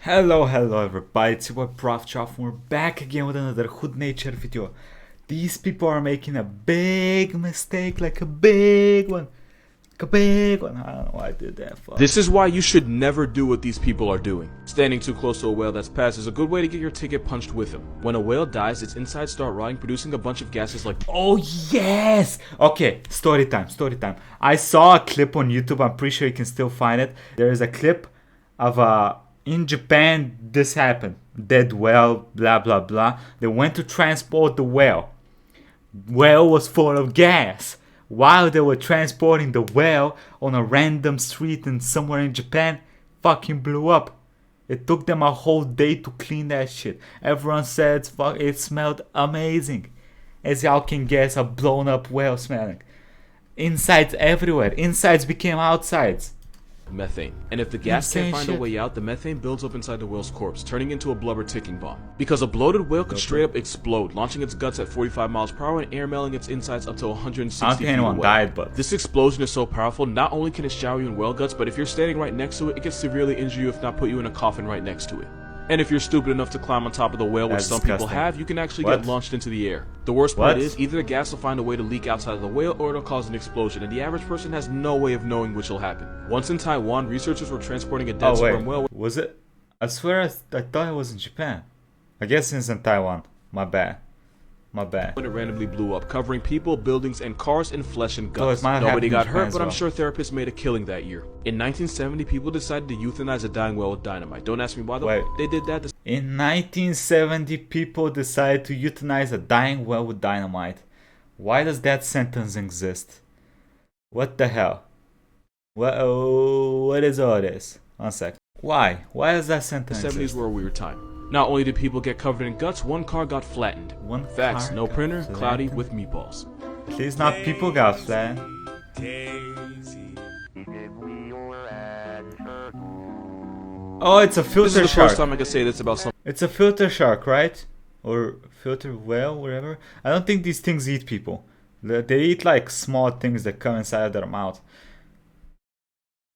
Hello everybody, it's your boy Proftrof and we're back again with another Hood Nature video. These people are making a big mistake, like a big one. I don't know why I did that. Fuck. This is why you should never do what these people are doing. Standing too close to a whale that's passed is a good way to get your ticket punched with him. When a whale dies, its insides start rotting, producing a bunch of gases like... Oh yes! Okay, story time. I saw a clip on YouTube, I'm pretty sure you can still find it. There is a clip of in Japan, this happened. Dead whale, blah blah blah. They went to transport the whale. Whale was full of gas. While they were transporting the whale on a random street in somewhere in Japan, fucking blew up. It took them a whole day to clean that shit. Everyone said it smelled amazing. As y'all can guess, a blown up whale smelling. Insides everywhere. Insides became outsides. methane. And if the gas can't find a way out, the methane builds up inside the whale's corpse, turning into a blubber ticking bomb. Because a bloated whale could straight up explode, launching its guts at 45 miles per hour and airmailing its insides up to 160 I don't think feet anyone away. died, but This explosion is so powerful, not only can it shower you in whale guts, but if you're standing right next to it, it can severely injure you if not put you in a coffin right next to it. And if you're stupid enough to climb on top of the whale, which That's some people disgusting. have, you can actually get launched into the air. The worst part is, either the gas will find a way to leak outside of the whale, or it'll cause an explosion, and the average person has no way of knowing which will happen. Once in Taiwan, researchers were transporting a dead sperm whale. Was it? I swear I thought it was in Japan. I guess it's in Taiwan. My bad. When it randomly blew up, covering people, buildings, and cars in flesh and guts. it might have Nobody happened got in hurt, Japan but as I'm well. sure therapists made a killing that year. In 1970, people decided to euthanize a dying whale with dynamite. Don't ask me why they did that. In 1970, people decided to euthanize a dying whale with dynamite. Why does that sentence exist? What the hell? What is all this? One sec. Why? Why does that sentence The 70s exist? were a weird time. Not only did people get covered in guts, one car got flattened. Facts, no printer, cloudy with meatballs. Please not people got flattened. Oh, it's a filter This is the shark. first time I can say this about something. It's a filter shark, right? Or filter whale, whatever. I don't think these things eat people. They eat like small things that come inside of their mouth.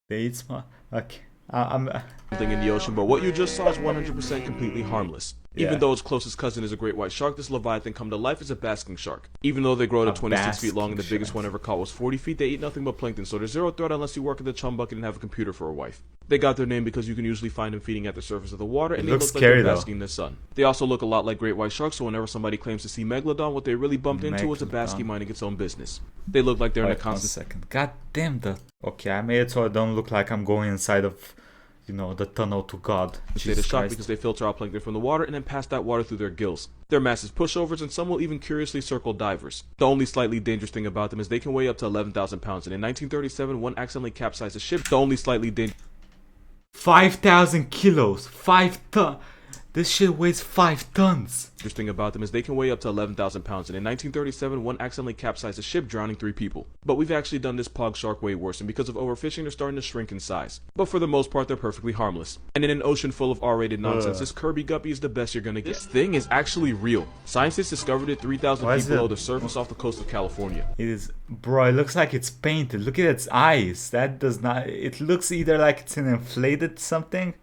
They eat small. Okay. Something in the ocean, but what you just saw is 100% completely harmless. Even though its closest cousin is a great white shark, this leviathan come to life is a basking shark. Even though they grow to 26 feet long and the biggest one ever caught was 40 feet, they eat nothing but plankton, so there's zero threat unless you work at the chum bucket and have a computer for a wife. They got their name because you can usually find them feeding at the surface of the water, and they look like they're basking in the sun. They also look a lot like great white sharks, so whenever somebody claims to see megalodon, what they really bumped into is a basking minding its own business. They look like they're in a constant... second. God damn that. Okay, I made it so I don't look like I'm going inside of, you know, the tunnel to God. State of shock because they filter out plankton from the water and then pass that water through their gills. They're massive pushovers, and some will even curiously circle divers. The only slightly dangerous thing about them is they can weigh up to 11,000 pounds, and in 1937, one accidentally capsized a ship. The only slightly dangerous 5,000 kilos. 5 tons. This shit weighs 5 tons. thing about them is they can weigh up to 11,000 pounds, and in 1937, one accidentally capsized a ship, drowning 3 people. But we've actually done this pog shark way worse, and because of overfishing, they're starting to shrink in size. But for the most part, they're perfectly harmless. And in an ocean full of R-rated nonsense, this Kirby guppy is the best you're gonna get. This thing is actually real. Scientists discovered it 3,000 feet below the surface off the coast of California. It is, bro, it looks like it's painted. Look at its eyes. That does not, it looks either like it's an inflated something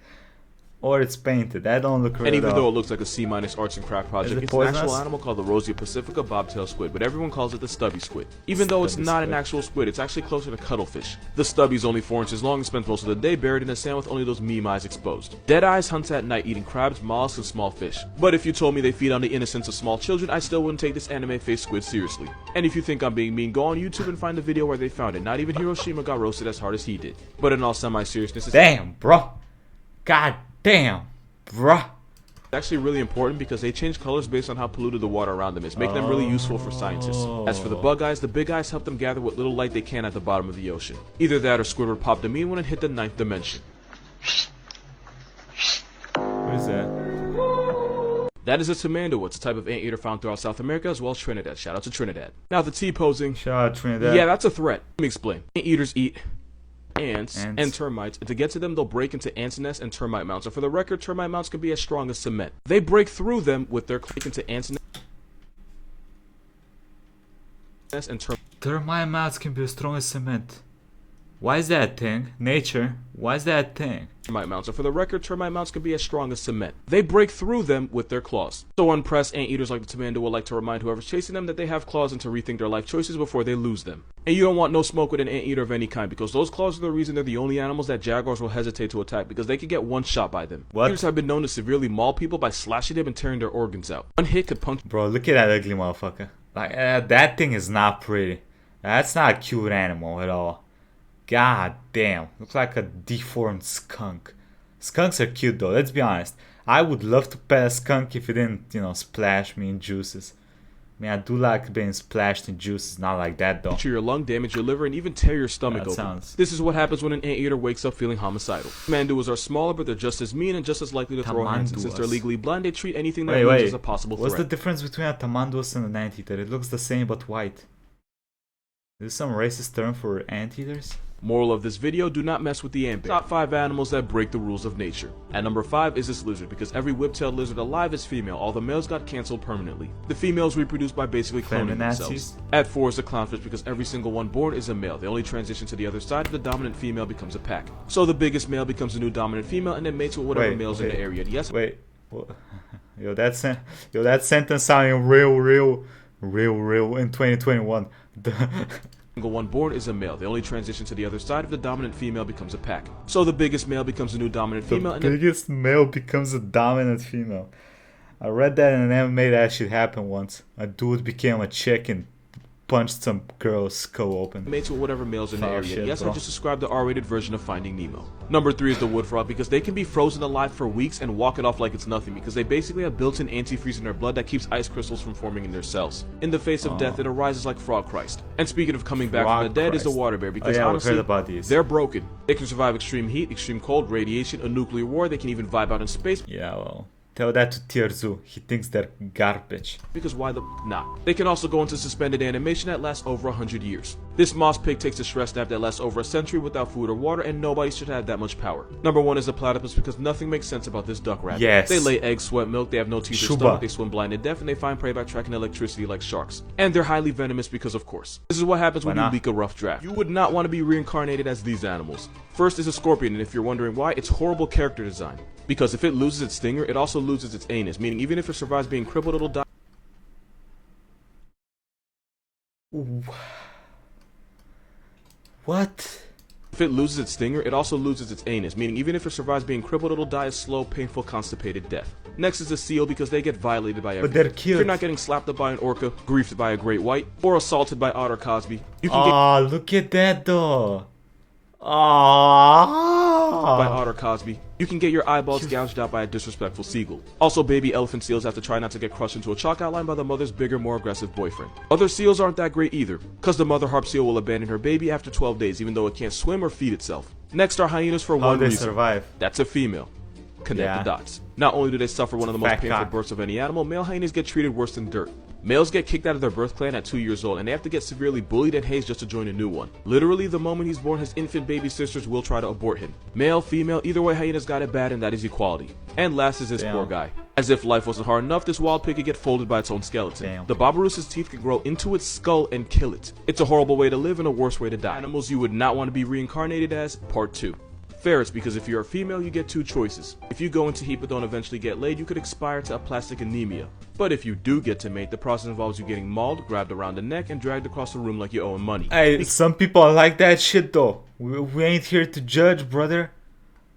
or it's painted. That don't look real. And even though it looks like a C- arts and craft project, it's an poisonous? actual animal called the Rosia pacifica bobtail squid, but everyone calls it the stubby squid. Even though it's not an actual squid, it's actually closer to cuttlefish. The stubby's only 4 inches long and spends most of the day buried in the sand with only those meme eyes exposed. Deadeyes hunts at night eating crabs, mollusks, and small fish. But if you told me they feed on the innocence of small children, I still wouldn't take this anime-faced squid seriously. And if you think I'm being mean, go on YouTube and find the video where they found it. Not even Hiroshima got roasted as hard as he did. But in all semi-seriousness, damn, bro. God damn. Bruh. It's actually really important because they change colors based on how polluted the water around them is, making them really useful for scientists. As for the bug eyes, the big eyes help them gather what little light they can at the bottom of the ocean. Either that or Squidward popped the mean when it hit the 9th dimension. What is that? That is a tamando. It's a type of anteater found throughout South America as well as Trinidad. Shout out to Trinidad. Now the T-posing. Shout out Trinidad. Yeah, that's a threat. Let me explain. Anteaters eat ants and termites. To get to them, they'll break into ants' nests and termite mounds. And for the record, termite mounds can be as strong as cement. They break through them with their click into ants' nests and termite mounds can be as strong as cement. Why is that a thing? Nature, why is that a thing? Termite mounts, and for the record, termite mounts can be as strong as cement. They break through them with their claws. So unpressed, anteaters like the Tamando will like to remind whoever's chasing them that they have claws and to rethink their life choices before they lose them. And you don't want no smoke with an anteater of any kind, because those claws are the reason they're the only animals that jaguars will hesitate to attack, because they can get one shot by them. What? Anteaters have been known to severely maul people by slashing them and tearing their organs out. One hit could puncture. Bro, look at that ugly motherfucker. Like, that thing is not pretty. That's not a cute animal at all. God damn. Looks like a deformed skunk. Skunks are cute though, let's be honest. I would love to pet a skunk if it didn't, you know, splash me in juices. I mean, I do like being splashed in juices, not like that though. Your lung, damage your liver, and even tear your stomach open. This is what happens when an anteater wakes up feeling homicidal. Tamanduas are smaller, but they're just as mean and just as likely to throw hands. And since they're legally blind, they treat anything that moves as a possible threat. What's the difference between a tamanduas and an anteater? It looks the same but white. Is this some racist term for anteaters? Moral of this video, do not mess with the ant bear. Top 5 animals that break the rules of nature. At number 5 is this lizard, because every whip-tailed lizard alive is female. All the males got cancelled permanently. The females reproduce by basically cloning themselves. At 4 is the clownfish, because every single one born is a male. They only transition to the other side if the dominant female becomes a pack. So the biggest male becomes the new dominant female and then mates with whatever males in the area. Yes. Wait. Yo, that sentence sounding real in 2021. Single one born is a male. They only transition to the other side if the dominant female becomes a pack. So the biggest male becomes the new dominant female. The biggest male becomes a dominant female. I read that in an anime that should happen once. A dude became a chick and punched some girl's skull open. Mates with whatever males in the area. Yes, bro. I just described the R-rated version of Finding Nemo. Number 3 is the wood frog, because they can be frozen alive for weeks and walk it off like it's nothing, because they basically have built-in antifreeze in their blood that keeps ice crystals from forming in their cells. In the face of death, it arises like Frog Christ. And speaking of coming back from the dead is the water bear, because honestly, they're broken. They can survive extreme heat, extreme cold, radiation, a nuclear war. They can even vibe out in space. Yeah, well, tell that to Tierzu. He thinks they're garbage. Because why the not? They can also go into suspended animation that lasts over 100 years. This moss pig takes a stress nap that lasts over a century without food or water, and nobody should have that much power. Number 1 is the platypus, because nothing makes sense about this duck rabbit. Yes. They lay eggs, sweat milk, they have no teeth or stomach, they swim blind and deaf, and they find prey by tracking electricity like sharks. And they're highly venomous because of course. This is what happens when you leak a rough draft. You would not want to be reincarnated as these animals. First is a scorpion, and if you're wondering why, it's horrible character design. Because if it loses its stinger, it also loses its anus, meaning even if it survives being crippled, it'll die. What? If it loses its stinger, it also loses its anus, meaning even if it survives being crippled, it'll die a slow, painful, constipated death. Next is the seal, because they get violated by everything. But they're cute. If you're not getting slapped up by an orca, griefed by a great white, or assaulted by Otter Cosby, you can look at that though. by Otter Cosby, you can get your eyeballs gouged out by a disrespectful seagull. Also, baby elephant seals have to try not to get crushed into a chalk outline by the mother's bigger, more aggressive boyfriend. Other seals aren't that great either, cause the mother harp seal will abandon her baby after 12 days even though it can't swim or feed itself. Next are hyenas for one reason. Survive? That's a female. Connect the dots. Not only do they suffer one of the most painful births of any animal, male hyenas get treated worse than dirt. Males get kicked out of their birth clan at 2 years old, and they have to get severely bullied and hazed just to join a new one. Literally, the moment he's born, his infant baby sisters will try to abort him. Male, female, either way, hyenas got it bad, and that is equality. And last is this poor guy. As if life wasn't hard enough, this wild pig could get folded by its own skeleton. The Barbaroussa's teeth could grow into its skull and kill it. It's a horrible way to live and a worse way to die. Animals you would not want to be reincarnated as, part 2. Ferrets, because if you're a female, you get 2 choices. If you go into heat but don't eventually get laid, you could expire to aplastic anemia. But if you do get to mate, the process involves you getting mauled, grabbed around the neck, and dragged across the room like you owe him money. Hey, some people like that shit though. We ain't here to judge, brother.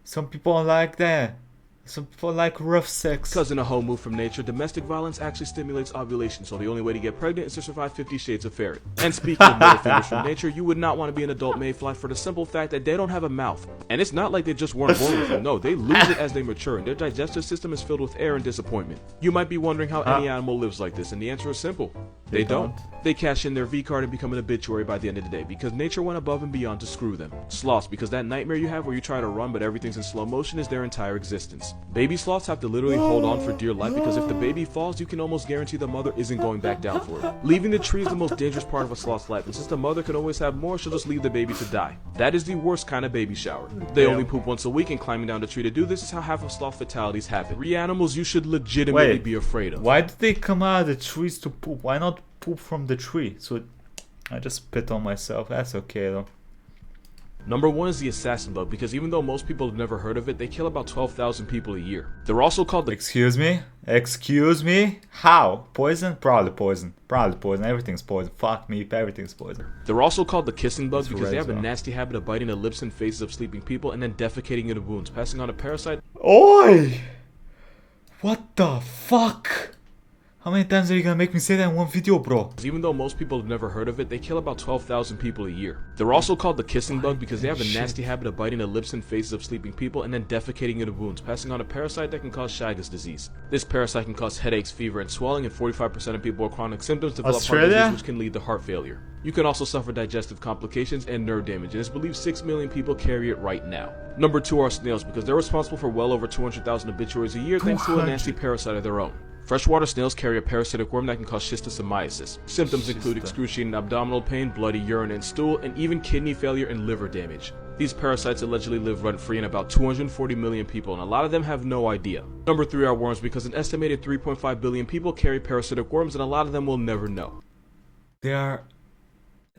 Some people like that. Some people like rough sex. Because in a whole move from nature, domestic violence actually stimulates ovulation, so the only way to get pregnant is to survive 50 Shades of Ferret. And speaking of middle fingers from nature, you would not want to be an adult mayfly for the simple fact that they don't have a mouth. And it's not like they just weren't born with it. No, they lose it as they mature, and their digestive system is filled with air and disappointment. You might be wondering how any animal lives like this, and the answer is simple. They don't. They cash in their V-card and become an obituary by the end of the day, because nature went above and beyond to screw them. Sloths, because that nightmare you have where you try to run but everything's in slow motion is their entire existence. Baby sloths have to literally hold on for dear life, because if the baby falls, you can almost guarantee the mother isn't going back down for it. Leaving the tree is the most dangerous part of a sloth's life, and since the mother can always have more, she'll just leave the baby to die. That is the worst kind of baby shower. They only poop once a week, and climbing down the tree to do this is how half of sloth fatalities happen. 3 animals you should legitimately be afraid of. Why do they come out of the trees to poop? Why not poop from the tree? So I just spit on myself. That's okay though. Number 1 is the assassin bug, because even though most people have never heard of it, they kill about 12,000 people a year. They're also called the Excuse me? Excuse me? How? Poison? Probably poison. Probably poison. Everything's poison. Fuck me, everything's poison. They're also called the kissing bug That's because they have a well. nasty habit of biting the lips and faces of sleeping people and then defecating into wounds, passing on a parasite. Oi! What the fuck? How many times are you gonna make me say that in one video, bro? Even though most people have never heard of it, they kill about 12,000 people a year. They're also called the kissing bug because they have a nasty habit of biting the lips and faces of sleeping people and then defecating into wounds, passing on a parasite that can cause Chagas disease. This parasite can cause headaches, fever, and swelling, and 45% of people with chronic symptoms develop heart disease, which can lead to heart failure. You can also suffer digestive complications and nerve damage, and it's believed 6 million people carry it right now. Number 2 are snails because they're responsible for well over 200,000 obituaries a year thanks to a nasty parasite of their own. Freshwater snails carry a parasitic worm that can cause schistosomiasis. Symptoms include excruciating abdominal pain, bloody urine and stool, and even kidney failure and liver damage. These parasites allegedly live rent-free in about 240 million people, and a lot of them have no idea. Number 3 are worms because an estimated 3.5 billion people carry parasitic worms, and a lot of them will never know. There are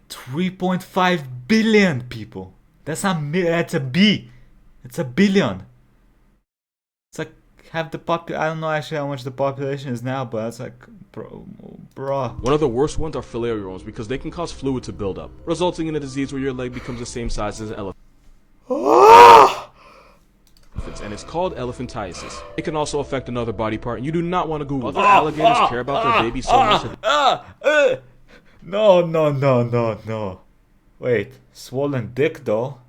3.5 billion people. That's a B. It's a billion. It's like half the I don't know actually how much the population is now, but it's like, bro. One of the worst ones are filarial worms because they can cause fluid to build up, resulting in a disease where your leg becomes the same size as an elephant. And it's called elephantiasis. It can also affect another body part, and you do not want to Google it. Alligators care about their babies so much. No. Wait, swollen dick though?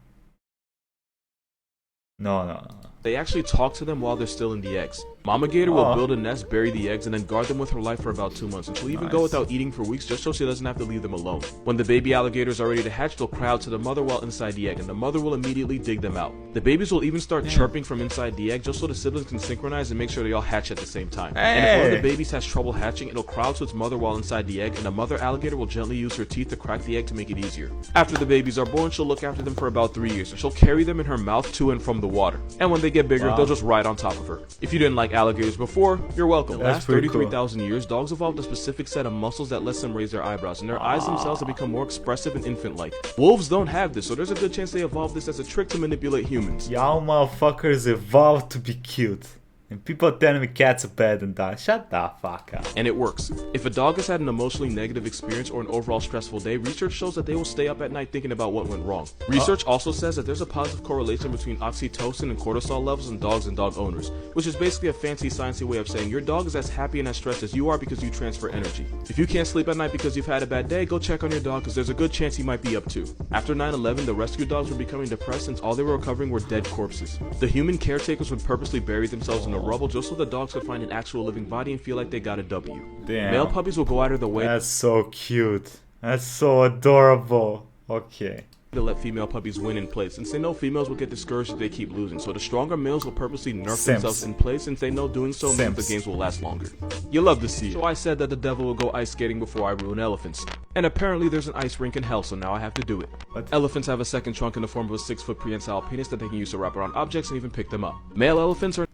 No. They actually talk to them while they're still in the eggs. Mama gator will build a nest, bury the eggs, and then guard them with her life for about 2 months, and she'll even go without eating for weeks just so she doesn't have to leave them alone. When the baby alligators are ready to hatch, they'll cry out to the mother while inside the egg, and the mother will immediately dig them out. The babies will even start chirping from inside the egg just so the siblings can synchronize and make sure they all hatch at the same time. And if one of the babies has trouble hatching, it'll cry out to its mother while inside the egg, and the mother alligator will gently use her teeth to crack the egg to make it easier. After the babies are born, she'll look after them for about 3 years, and she'll carry them in her mouth to and from the water. And when they get bigger, they'll just ride on top of her. If you didn't like alligators before, you're welcome. The last 33,000 years, dogs evolved a specific set of muscles that lets them raise their eyebrows, and their eyes themselves have become more expressive and infant-like. Wolves don't have this, so there's a good chance they evolved this as a trick to manipulate humans. Y'all motherfuckers evolved to be cute. And people telling me cats are bad and die. Shut the fuck up. And it works. If a dog has had an emotionally negative experience or an overall stressful day, research shows that they will stay up at night thinking about what went wrong. Research also says that there's a positive correlation between oxytocin and cortisol levels in dogs and dog owners, which is basically a fancy sciencey way of saying your dog is as happy and as stressed as you are because you transfer energy. If you can't sleep at night because you've had a bad day, go check on your dog because there's a good chance he might be up too. After 9/11, the rescue dogs were becoming depressed since all they were recovering were dead corpses. The human caretakers would purposely bury themselves in the rubble just so the dogs could find an actual living body and feel like they got a W. Damn. Male puppies will go out of their way. That's so cute. That's so adorable. Okay. To let female puppies win in place, since they know females will get discouraged if they keep losing, so the stronger males will purposely nerf themselves in place since they know doing so means the games will last longer. You love to see it. So I said that the devil will go ice skating before I ruin elephants. And apparently there's an ice rink in hell, so now I have to do it. What? Elephants have a second trunk in the form of a 6-foot prehensile penis that they can use to wrap around objects and even pick them up. Male elephants are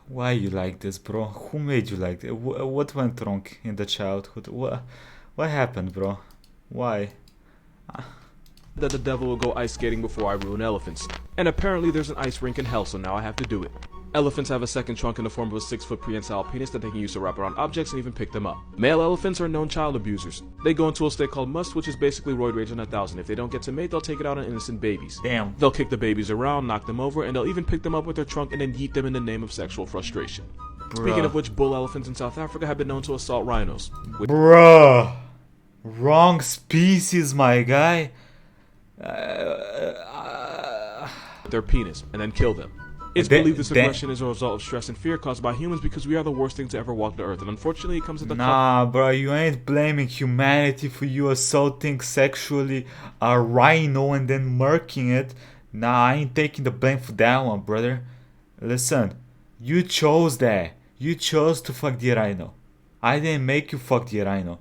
Why you like this, bro? Who made you like this? What went wrong in the childhood? What happened, bro? Why? that the devil will go ice skating before I ruin elephants. And apparently there's an ice rink in hell, so now I have to do it. Elephants have a second trunk in the form of a 6-foot prehensile penis that they can use to wrap around objects and even pick them up. Male elephants are known child abusers. They go into a state called must, which is basically roid rage on 1,000. If they don't get to mate, they'll take it out on innocent babies. Damn. They'll kick the babies around, knock them over, and they'll even pick them up with their trunk and then yeet them in the name of sexual frustration. Speaking of which, bull elephants in South Africa have been known to assault rhinos. Bruh. Wrong species, my guy. Their penis, and then kill them. It's believed this aggression is a result of stress and fear caused by humans because we are the worst things to ever walk the earth, and unfortunately it comes at the cost. Nah, bro, you ain't blaming humanity for you assaulting sexually a rhino and then murking it. Nah, I ain't taking the blame for that one, brother. Listen, you chose that. You chose to fuck the rhino. I didn't make you fuck the rhino.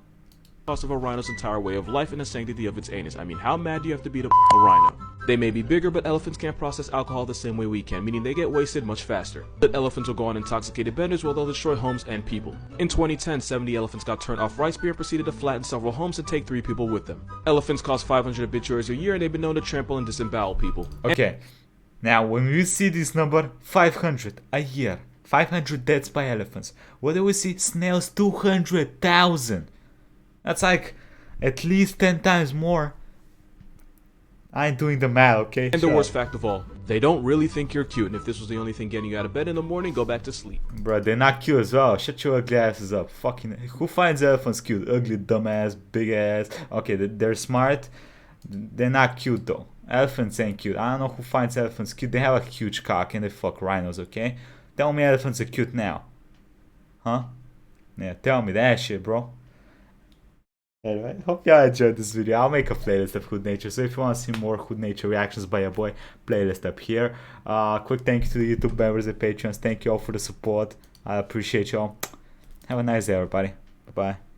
Cost of a rhino's entire way of life and the sanctity of its anus. I mean, how mad do you have to be to a rhino? They may be bigger, but elephants can't process alcohol the same way we can, meaning they get wasted much faster. But elephants will go on intoxicated benders where they'll destroy homes and people. In 2010, 70 elephants got turned off rice beer and proceeded to flatten several homes and take 3 people with them. Elephants cause 500 obituaries a year, and they've been known to trample and disembowel people. Okay, now when we see this number, 500 a year, 500 deaths by elephants. What do we see? Snails, 200,000. That's like at least 10 times more. I ain't doing the math, okay? And the worst fact of all, they don't really think you're cute, and if this was the only thing getting you out of bed in the morning, go back to sleep. Bro, they're not cute as well. Shut your ugly asses up. Fucking, who finds elephants cute? Ugly, dumbass, big ass. Okay, they're smart. They're not cute though. Elephants ain't cute. I don't know who finds elephants cute. They have a huge cock and they fuck rhinos, okay? Tell me elephants are cute now. Huh? Yeah, tell me that shit, bro. Anyway, hope y'all enjoyed this video. I'll make a playlist of Hood Nature, so if you want to see more Hood Nature reactions by your boy, playlist up here. Quick thank you to the YouTube members and Patreons. Thank you all for the support. I appreciate y'all. Have a nice day, everybody. Bye-bye.